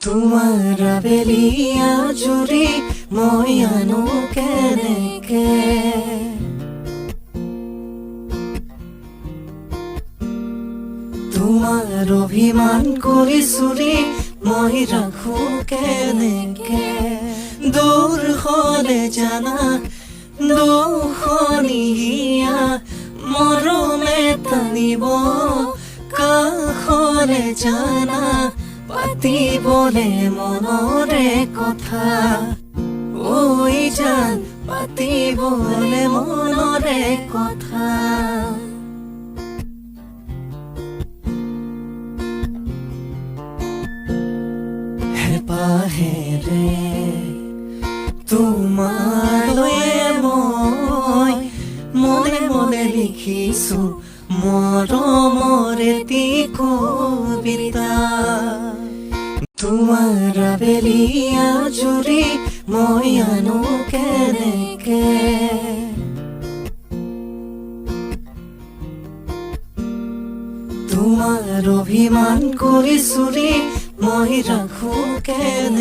তোমাৰ আবেলিয়া জুৰি মই আনো কেনেকে তোমাৰ অভিমান কৰি চুৰি মই ৰাখো কেনেকে দূৰ হলে জানা দুখনিয়া মৰমে টানিব কাষলে জানা পাতিবলে মনৰে কথা ঐ জান পাতিবলে মনৰে কথা হেপাহেৰে তোমালৈ মই মনে মনে লিখিছো মৰমৰ এটি কবিতা তোমাৰ আবেলিয়া জুৰি মই আনো কেনেকে তোমাৰ অভিমান কৰি চুৰি মই ৰাখো কেনে